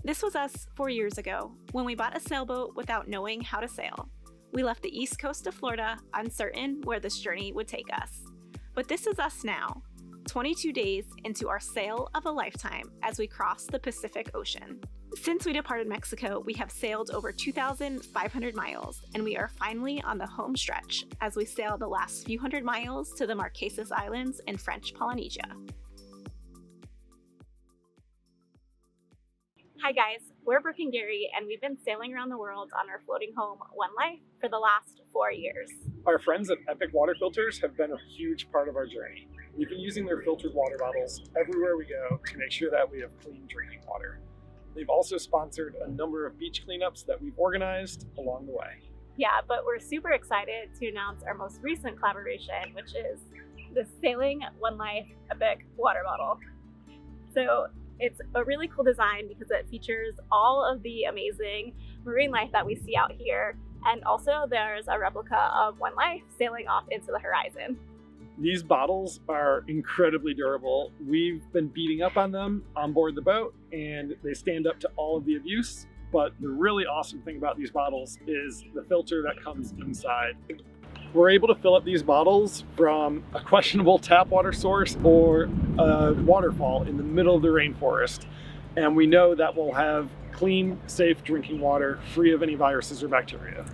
This was us 4 years ago when we bought a sailboat without knowing how to sail. We left the east coast of Florida uncertain where this journey would take us. But this is us now, 22 days into our sail of a lifetime as we cross the Pacific Ocean. Since we departed Mexico, we have sailed over 2,500 miles, and we are finally on the home stretch as we sail the last few hundred miles to the Marquesas Islands in French Polynesia. Hi guys, we're Brooke and Gary, and we've been sailing around the world on our floating home, One Life, for the last 4 years. Our friends at Epic Water Filters have been a huge part of our journey. We've been using their filtered water bottles everywhere we go to make sure that we have clean drinking water. They've also sponsored a number of beach cleanups that we've organized along the way. Yeah, but we're super excited to announce our most recent collaboration, which is the Sailing One Life Epic water bottle. So it's a really cool design because it features all of the amazing marine life that we see out here. And also there's a replica of One Life sailing off into the horizon. These bottles are incredibly durable. We've been beating up on them on board the boat, and they stand up to all of the abuse. But the really awesome thing about these bottles is the filter that comes inside. We're able to fill up these bottles from a questionable tap water source or a waterfall in the middle of the rainforest. And we know that we'll have clean, safe drinking water free of any viruses or bacteria.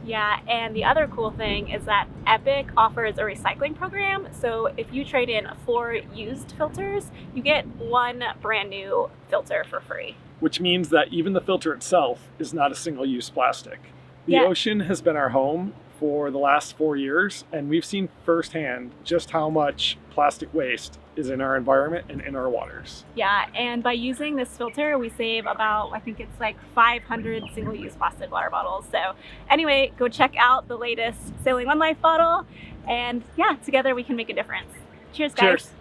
Yeah, and the other cool thing is that Epic offers a recycling program. So if you trade in 4 used filters, you get 1 brand new filter for free. Which means that even the filter itself is not a single-use plastic. The ocean has been our home for the last 4 years, and we've seen firsthand just how much plastic waste is in our environment and in our waters. Yeah, and by using this filter, we save about, I think it's like 500 single-use plastic water bottles. So anyway, go check out the latest Sailing One Life bottle, and yeah, together we can make a difference. Cheers, guys. Cheers.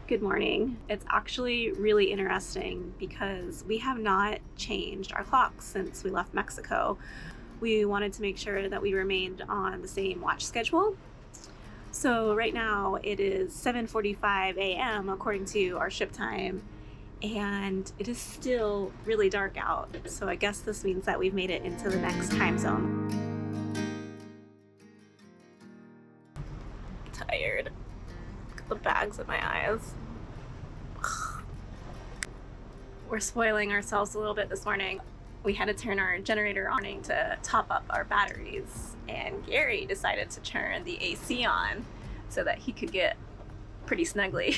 Good morning. It's actually really interesting because we have not changed our clocks since we left Mexico. We wanted to make sure that we remained on the same watch schedule. So right now it is 7:45 a.m. according to our ship time, and it is still really dark out. So I guess this means that we've made it into the next time zone. Tired. Look at the bags in my eyes. We're spoiling ourselves a little bit this morning. We had to turn our generator on to top up our batteries, and Gary decided to turn the AC on so that he could get pretty snugly.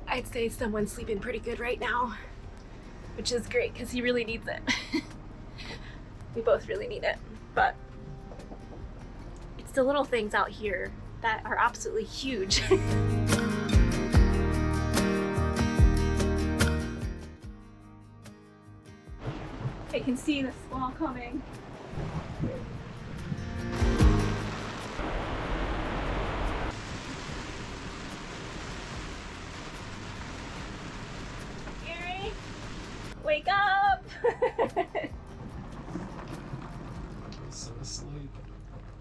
I'd say someone's sleeping pretty good right now, which is great because he really needs it. We both really need it, but it's the little things out here that are absolutely huge. I can see the squall coming. Gary, wake up! So asleep.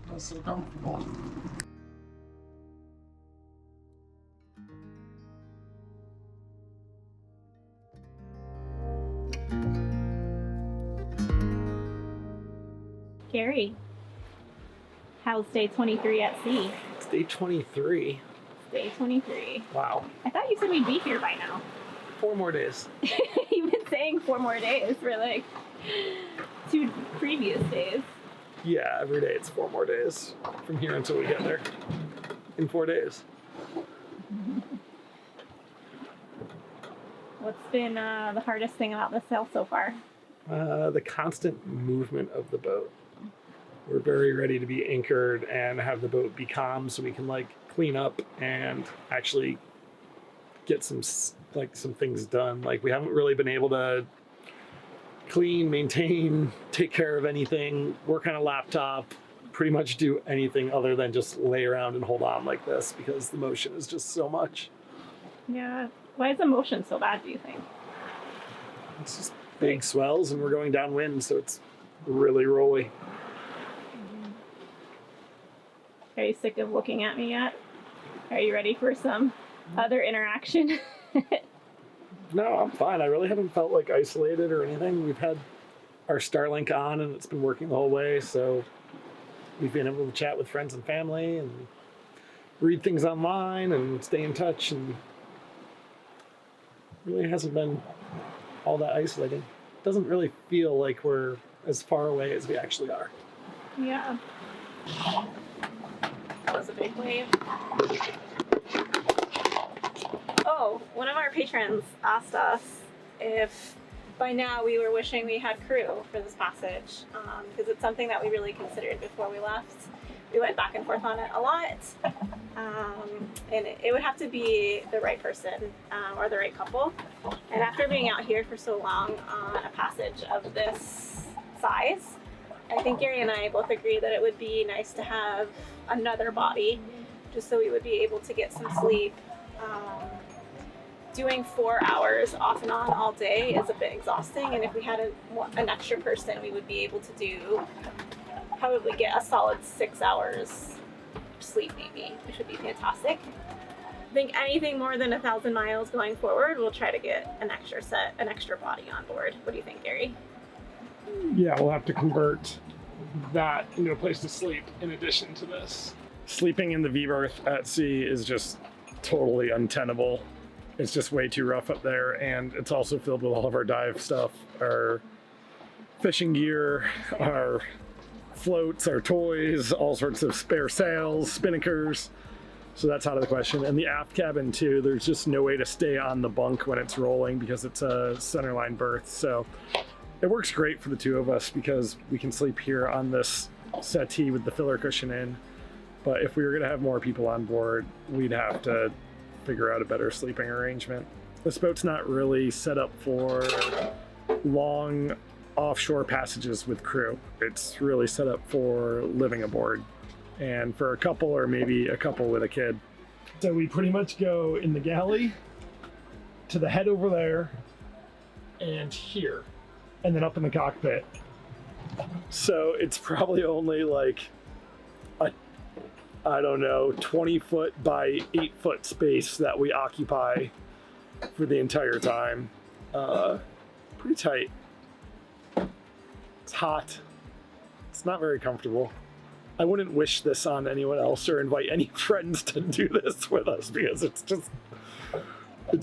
Not so comfortable. Gary, how's day 23 at sea? It's day 23. Day 23. Wow. I thought you said we'd be here by now. 4 more days. You've been saying 4 more days for like 2 previous days. Yeah, every day it's 4 more days from here until we get there. In 4 days. What's been the hardest thing about the sail so far? The constant movement of the boat. We're very ready to be anchored and have the boat be calm so we can like clean up and actually get some things done. Like we haven't really been able to clean, maintain, take care of anything, work on a laptop, pretty much do anything other than just lay around and hold on like this because the motion is just so much. Yeah. Why is the motion so bad, do you think? It's just big swells and we're going downwind, so it's really rolly. Are you sick of looking at me yet? Are you ready for some other interaction? No, I'm fine. I really haven't felt like isolated or anything. We've had our Starlink on and it's been working the whole way, so we've been able to chat with friends and family and read things online and stay in touch, and really hasn't been all that isolating. It doesn't really feel like we're as far away as we actually are. Yeah. That was a big wave. Oh, one of our patrons asked us if by now we were wishing we had crew for this passage, because it's something that we really considered before we left. We went back and forth on it a lot, and it would have to be the right person or the right couple. And after being out here for so long on a passage of this size, I think Gary and I both agree that it would be nice to have another body, just so we would be able to get some sleep. Doing 4 hours off and on all day is a bit exhausting, and if we had an extra person, we would be able to probably get a solid 6 hours sleep maybe, which would be fantastic. I think anything more than 1,000 miles going forward, we'll try to get an extra body on board. What do you think, Gary? Yeah, we'll have to convert that into a place to sleep in addition to this. Sleeping in the V-berth at sea is just totally untenable. It's just way too rough up there, and it's also filled with all of our dive stuff, our fishing gear, our floats, our toys, all sorts of spare sails, spinnakers. So that's out of the question. And the aft cabin too, there's just no way to stay on the bunk when it's rolling because it's a centerline berth. So it works great for the two of us because we can sleep here on this settee with the filler cushion in. But if we were gonna have more people on board, we'd have to figure out a better sleeping arrangement. This boat's not really set up for long offshore passages with crew. It's really set up for living aboard and for a couple or maybe a couple with a kid. So we pretty much go in the galley to the head over there and here, and then up in the cockpit. So it's probably only like I don't know, 20 foot by 8 foot space that we occupy for the entire time. Pretty tight. It's hot. It's not very comfortable. I wouldn't wish this on anyone else or invite any friends to do this with us because it's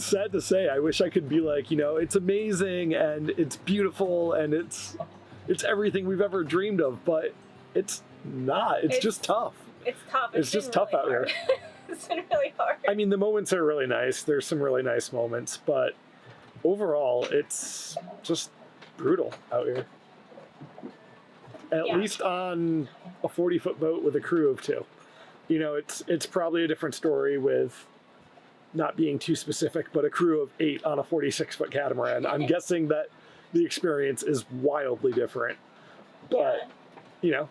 sad to say. I wish I could be like, it's amazing and it's beautiful and it's everything we've ever dreamed of, but it's not. It's just tough. It's tough. It's just tough out here. It's been really hard. I mean, the moments are really nice. There's some really nice moments, but overall, it's just brutal out here. At least on a 40-foot boat with a crew of 2. It's probably a different story with not being too specific, but a crew of 8 on a 46-foot catamaran. I'm guessing that the experience is wildly different. But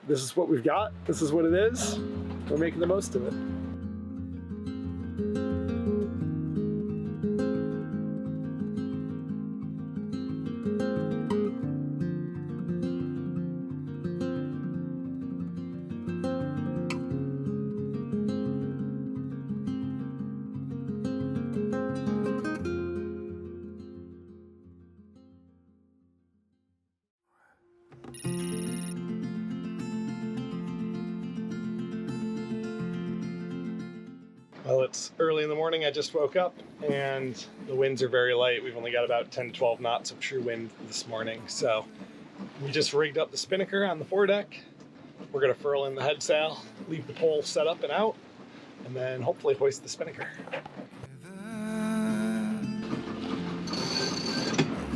this is what we've got. This is what it is. We're making the most of it. Well, it's early in the morning. I just woke up and the winds are very light. We've only got about 10 to 12 knots of true wind this morning. So we just rigged up the spinnaker on the foredeck. We're going to furl in the head sail, leave the pole set up and out, and then hopefully hoist the spinnaker.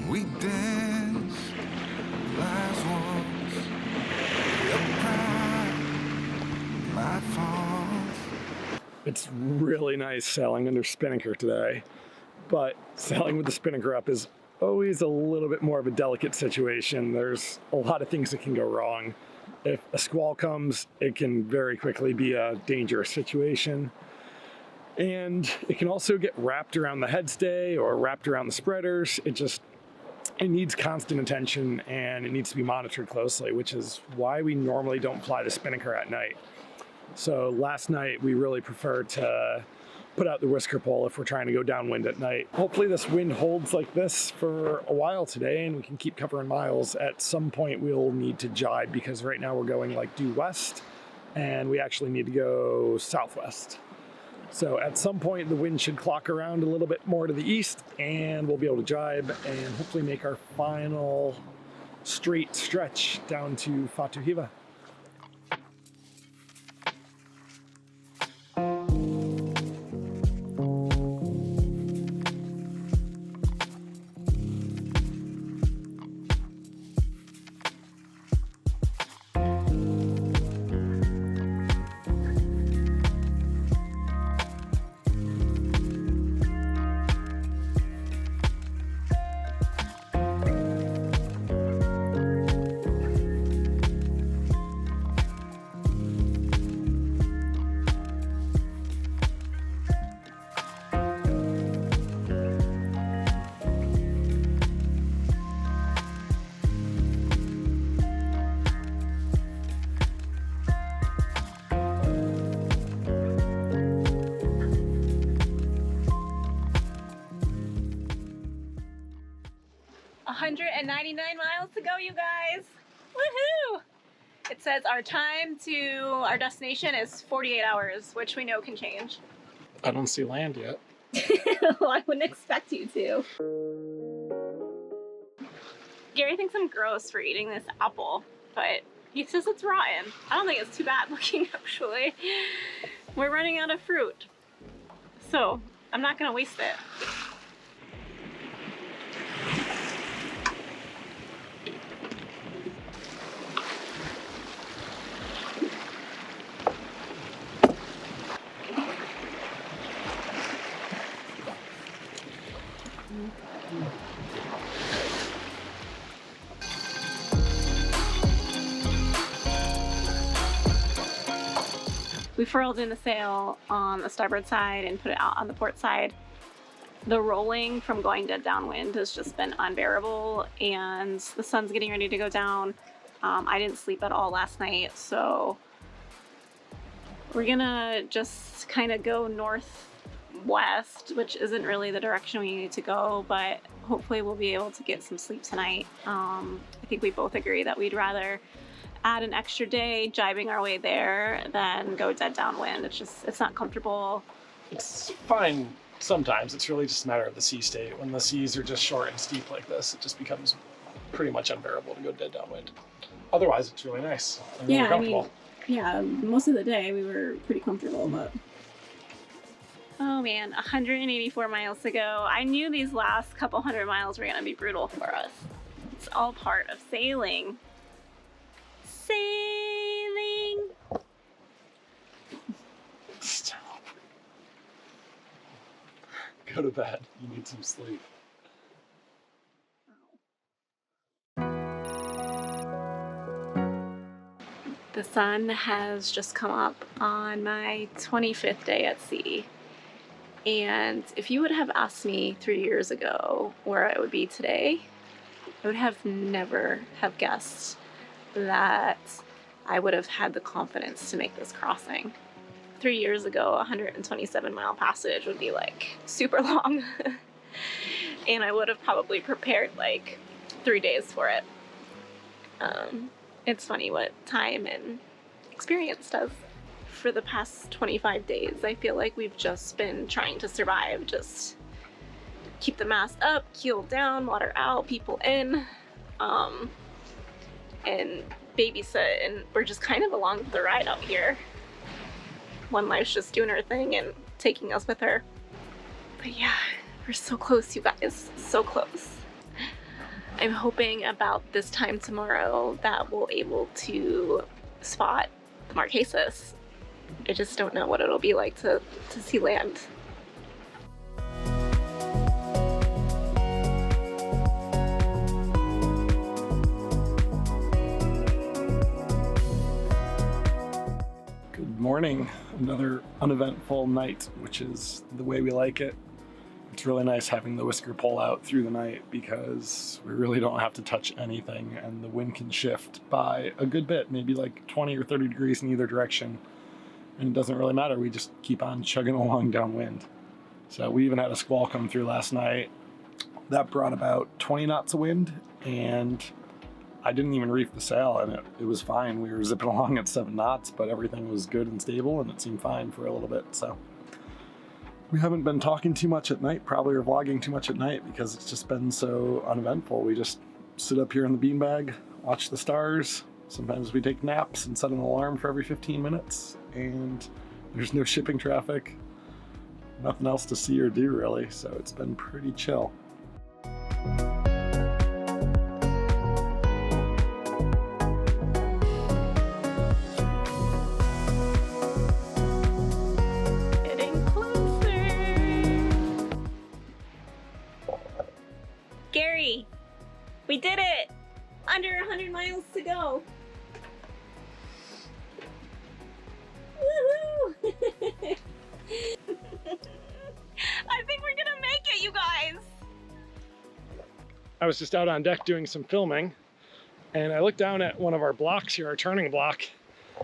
We dance, last walks, my falls. It's really nice sailing under spinnaker today, but sailing with the spinnaker up is always a little bit more of a delicate situation. There's a lot of things that can go wrong. If a squall comes, it can very quickly be a dangerous situation. And it can also get wrapped around the headstay or wrapped around the spreaders. It needs constant attention and it needs to be monitored closely, which is why we normally don't fly the spinnaker at night. So last night we really prefer to put out the whisker pole if we're trying to go downwind at night. Hopefully this wind holds like this for a while today and we can keep covering miles. At some point we'll need to jibe because right now we're going like due west and we actually need to go southwest. So at some point the wind should clock around a little bit more to the east and we'll be able to jibe and hopefully make our final straight stretch down to Fatu Hiva. $199 miles to go, you guys. Woohoo! It says our time to our destination is 48 hours, which we know can change. I don't see land yet. Well, I wouldn't expect you to. Gary thinks I'm gross for eating this apple, but he says it's rotten. I don't think it's too bad looking, actually. We're running out of fruit, so I'm not gonna waste it. We furled in the sail on the starboard side and put it out on the port side. The rolling from going dead downwind has just been unbearable and the sun's getting ready to go down. I didn't sleep at all last night, so we're gonna just kind of go northwest, which isn't really the direction we need to go, but hopefully we'll be able to get some sleep tonight. I think we both agree that we'd rather add an extra day jibing our way there than go dead downwind. It's not comfortable. It's fine sometimes. It's really just a matter of the sea state. When the seas are just short and steep like this, it just becomes pretty much unbearable to go dead downwind. Otherwise, it's really nice and really comfortable. Most of the day we were pretty comfortable, but oh man, 184 miles to go. I knew these last couple hundred miles were gonna be brutal for us. It's all part of sailing. Sailing. Stop. Go to bed. You need some sleep. The sun has just come up on my 25th day at sea. And if you would have asked me 3 years ago where I would be today, I would have never have guessed that I would have had the confidence to make this crossing. 3 years ago, a 127-mile passage would be like super long. And I would have probably prepared like 3 days for it. It's funny what time and experience does. For the past 25 days, I feel like we've just been trying to survive, just keep the mast up, keel down, water out, people in, and babysit, and we're just kind of along for the ride out here. One life's just doing her thing and taking us with her. But yeah, we're so close, you guys, so close. I'm hoping about this time tomorrow that we'll able to spot the Marquesas. I just don't know what it'll be like to see land. Good morning. Another uneventful night, which is the way we like it. It's really nice having the whisker pole out through the night because we really don't have to touch anything and the wind can shift by a good bit, maybe like 20 or 30 degrees in either direction. and it doesn't really matter. We just keep on chugging along downwind. So we even had a squall come through last night. That brought about 20 knots of wind, and I didn't even reef the sail, and it was fine. We were zipping along at 7 knots, but everything was good and stable, and it seemed fine for a little bit. So we haven't been talking too much at night, probably, or vlogging too much at night, because it's just been so uneventful. We just sit up here in the beanbag, watch the stars. Sometimes we take naps and set an alarm for every 15 minutes, and there's no shipping traffic, nothing else to see or do really, so it's been pretty chill. Getting closer. Gary, we did it! Under 100 miles to go. Woohoo! I think we're gonna make it, you guys! I was just out on deck doing some filming, and I looked down at one of our blocks here, our turning block,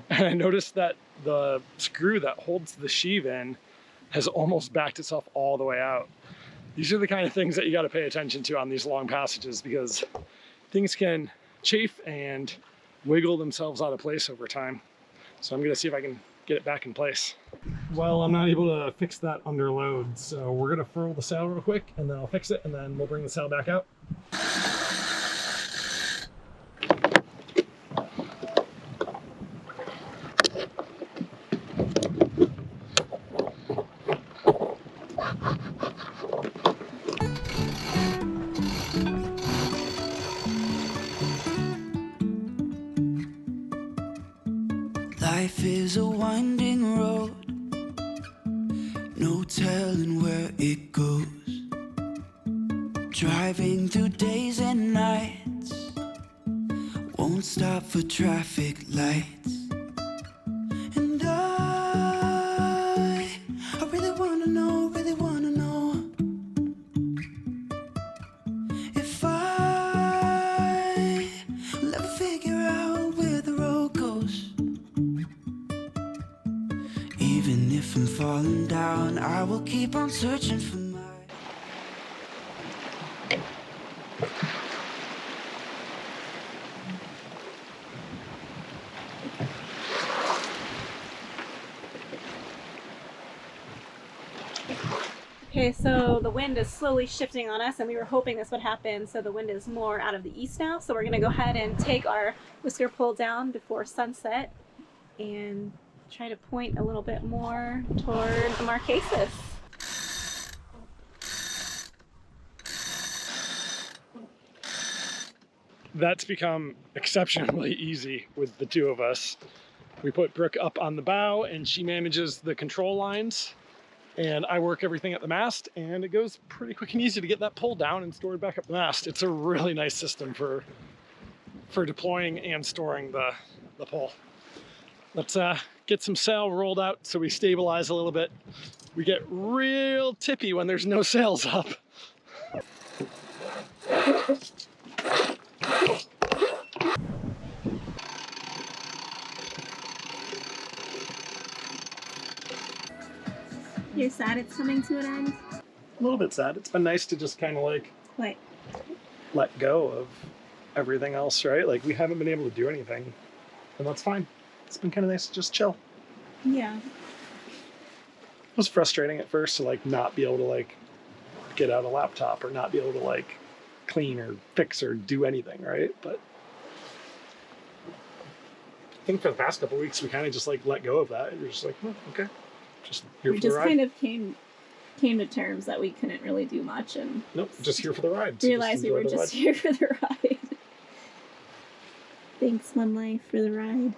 and I noticed that the screw that holds the sheave in has almost backed itself all the way out. These are the kind of things that you got to pay attention to on these long passages, because things can chafe and wiggle themselves out of place over time. So I'm gonna see if I can get it back in place. Well, I'm not able to fix that under load, so we're gonna furl the sail real quick, and then I'll fix it, and then we'll bring the sail back out. Life is a winding road, no telling where it goes. Driving through days and nights, won't stop for traffic lights. And I really wanna know if I will ever figure out where the road goes. Even if I'm falling down, I will keep on searching for my... Okay, so the wind is slowly shifting on us, and we were hoping this would happen, so the wind is more out of the east now. So we're gonna go ahead and take our whisker pull down before sunset and try to point a little bit more toward the Marquesas. That's become exceptionally easy with the two of us. We put Brooke up on the bow, and she manages the control lines, and I work everything at the mast, and it goes pretty quick and easy to get that pull down and stored back up the mast. It's a really nice system for deploying and storing the pole. Let's get some sail rolled out so we stabilize a little bit. We get real tippy when there's no sails up. You're sad it's coming to an end? A little bit sad. It's been nice to just kind of like What? let go of everything else, right? Like, we haven't been able to do anything, and that's fine. It's been kind of nice to just chill. Yeah. It was frustrating at first to like not be able to like get out a laptop or not be able to like clean or fix or do anything, right? But I think for the past couple of weeks we kind of just like let go of that. You're just like, oh, okay, just here We for the just ride. kind of came to terms that we couldn't really do much and Nope, just here for the ride. So realized we enjoy were the just ride. here for the ride. Thanks, One Life, for the ride.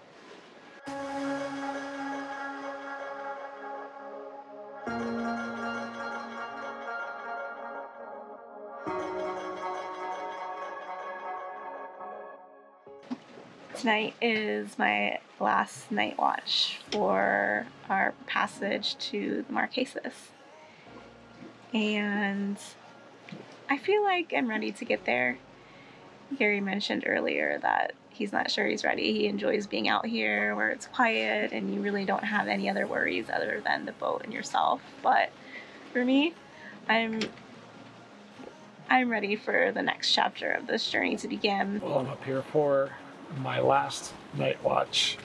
Tonight is my last night watch for our passage to the Marquesas. And I feel like I'm ready to get there. Gary mentioned earlier that he's not sure he's ready. He enjoys being out here where it's quiet and you really don't have any other worries other than the boat and yourself. But for me, I'm ready for the next chapter of this journey to begin. Well, I'm up here for my last night watch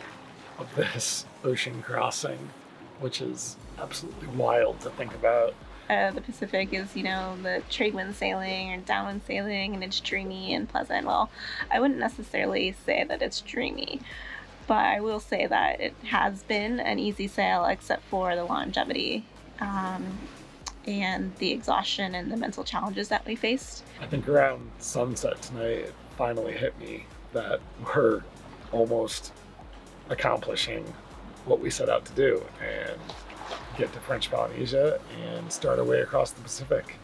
of this ocean crossing, which is absolutely wild to think about. The Pacific is, you know, the trade wind sailing or downwind sailing, and it's dreamy and pleasant. Well, I wouldn't necessarily say that it's dreamy, but I will say that it has been an easy sail except for the longevity and the exhaustion and the mental challenges that we faced. I think around sunset tonight, it finally hit me that we're almost accomplishing what we set out to do and get to French Polynesia and start our way across the Pacific.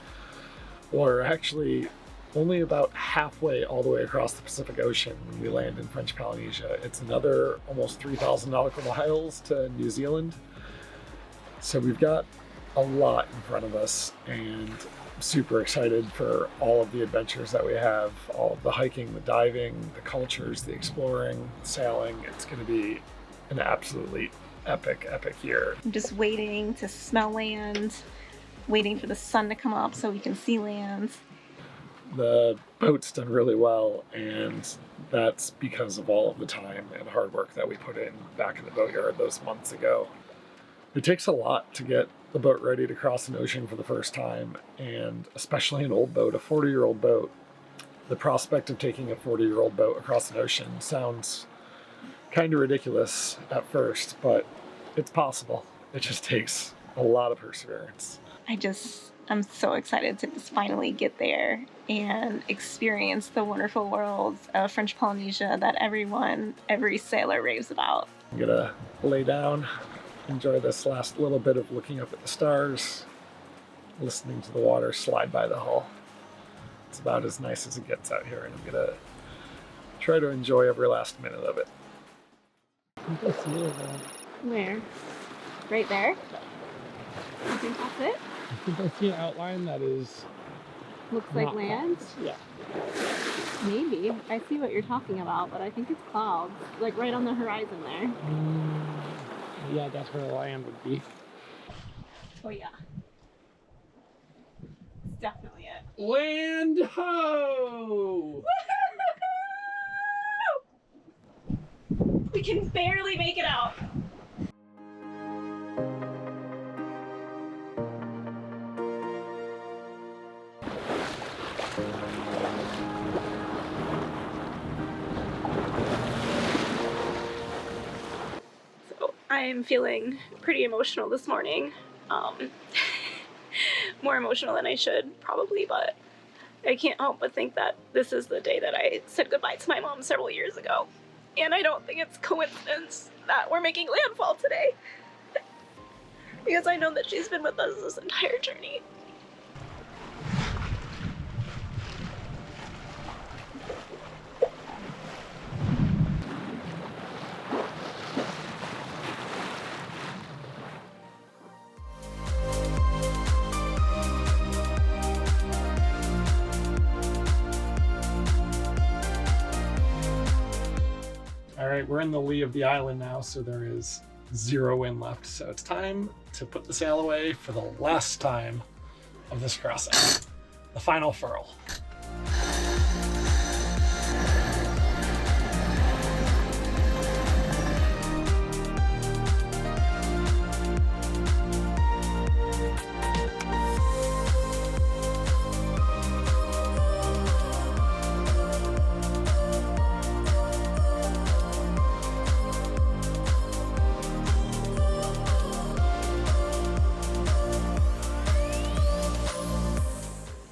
We're actually only about halfway all the way across the Pacific Ocean when we land in French Polynesia. It's another almost 3,000 nautical miles to New Zealand. So we've got a lot in front of us, and I'm super excited for all of the adventures that we have, all of the hiking, the diving, the cultures, the exploring, the sailing. It's going to be an absolutely epic year. I'm just waiting to smell land, waiting for the sun to come up so we can see land. The boat's done really well, and that's because of all of the time and hard work that we put in back in the boatyard those months ago. It takes a lot to get the boat ready to cross an ocean for the first time, and especially an old boat, a 40-year-old boat. The prospect of taking a 40-year-old boat across an ocean sounds kind of ridiculous at first, but it's possible. It just takes a lot of perseverance. I'm so excited to just finally get there and experience the wonderful worlds of French Polynesia that every sailor raves about. I'm gonna lay down, enjoy this last little bit of looking up at the stars, listening to the water slide by the hull. It's about as nice as it gets out here, and I'm gonna try to enjoy every last minute of it. Where? Right there? You think that's it? I think I see an outline that is Looks like land? Yeah. Maybe. I see what you're talking about, but I think it's clouds. Like right on the horizon there. Yeah, that's where the land would be. Oh yeah. It's definitely it. Land ho! We can barely make it out. So I'm feeling pretty emotional this morning. More emotional than I should probably, but I can't help but think that this is the day that I said goodbye to my mom several years ago. And I don't think it's coincidence that we're making landfall today. Because I know that she's been with us this entire journey. All right, we're in the lee of the island now, so there is 0 wind left. So it's time to put the sail away for the last time of this crossing. The final furl.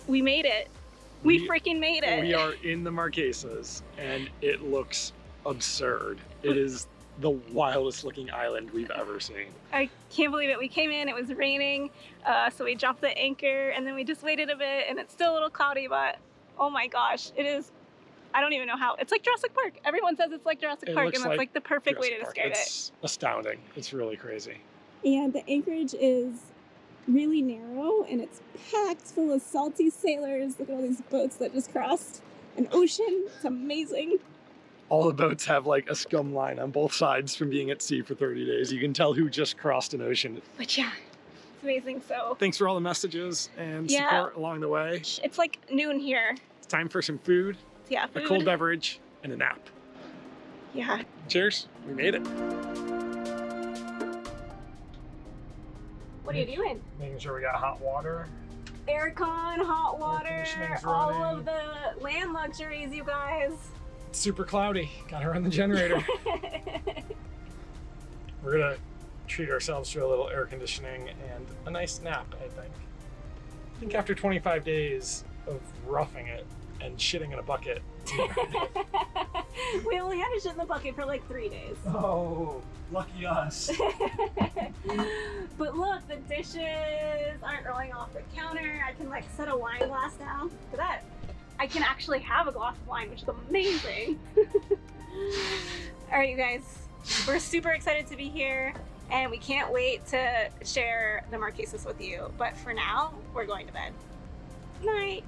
We made it. We freaking made it. We are in the Marquesas, and it looks absurd. It is the wildest looking island we've ever seen. I can't believe it. We came in, it was raining, so we dropped the anchor, and then we just waited a bit, and it's still a little cloudy, but oh my gosh, it is, I don't even know how. It's like Jurassic Park. Everyone says it's like Jurassic Park, and that's like the perfect way to describe it. It's astounding. It's really crazy. And the anchorage is really narrow, and it's packed full of salty sailors. Look at all these boats that just crossed an ocean. It's amazing. All the boats have like a scum line on both sides from being at sea for 30 days. You can tell who just crossed an ocean. But yeah, it's amazing. So Thanks for all the messages and support along the way. it's like noon here. It's time for some food, Yeah, a food. cold beverage, and a nap. Yeah. Cheers, we made it. What are you doing? Making sure we got hot water. Aircon, hot water, conditioning's all running. of the land luxuries, you guys. It's super cloudy, gotta run the generator. We're gonna treat ourselves to a little air conditioning and a nice nap, I think. I think after 25 days of roughing it and shitting in a bucket. We only had to shit in the bucket for like 3 days. Oh, lucky us. But look, the dishes aren't rolling off the counter. I can like set a wine glass down. Look at that. I can actually have a glass of wine, which is amazing. All right, you guys, we're super excited to be here and we can't wait to share the Marquesas with you. But for now, we're going to bed. Night.